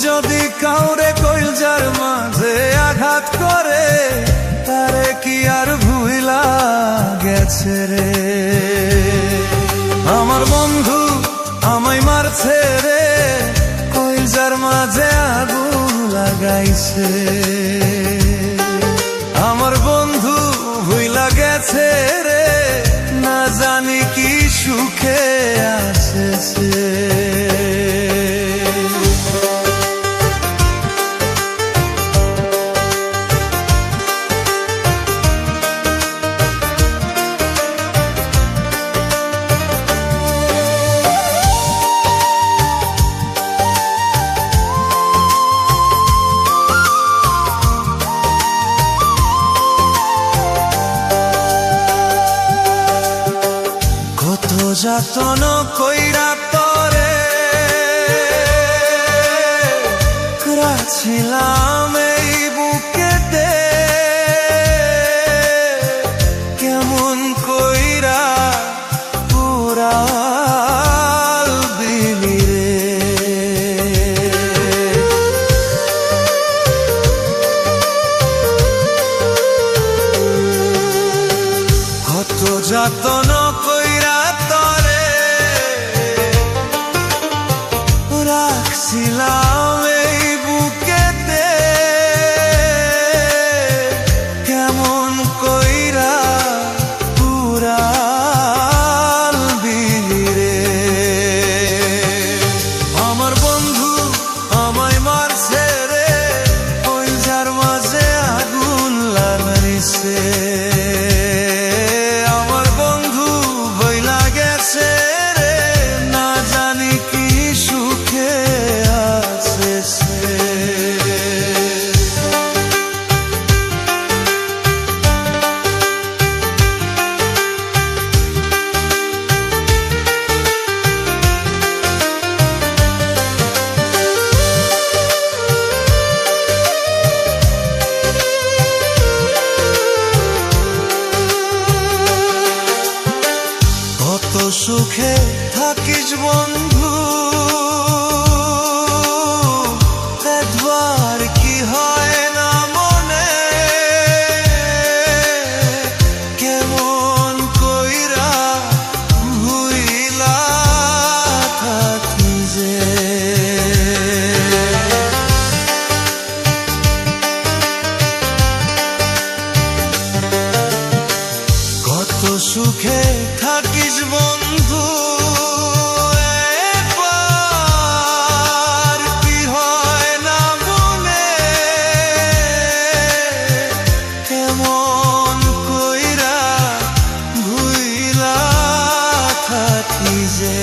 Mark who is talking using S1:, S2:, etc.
S1: যদি কাউরে কইলজার মাঝে আঘাত করে, তারে কি আর ভুইলা গেছে রে? আমার বন্ধু আমায় মারছে রে, কইলজার মাঝে আগুন লাগাইছে। আমার বন্ধু ভুইলা গেছে রে, না জানি কি সুখে আছে সে। যাতন কইরা তরে রাখছিলাম এই বুকেতে, কেমন কইরা পুরাল দিলি রে। কত যাতন কইরা রাখছিলাম এই বুকেতে, কেমন কইরা পুরাল দিলি রে। আমার বন্ধু আমায় মারছে রে, কইলজার মাঝে আগুন লাগাইছে। আমার বন্ধু ভইলা গেছে রে, না জানি কি সুখে আছে সে। কত সুখে থাকিস বন্ধু, একবার কি হয় না মনে, কেমন কইরা ভুইলা থাকি যে। কত সুখে থাকিস বন্ধু, একবার কি হয় না মনে, কেমন কইরা ভুইলা থাকি যে।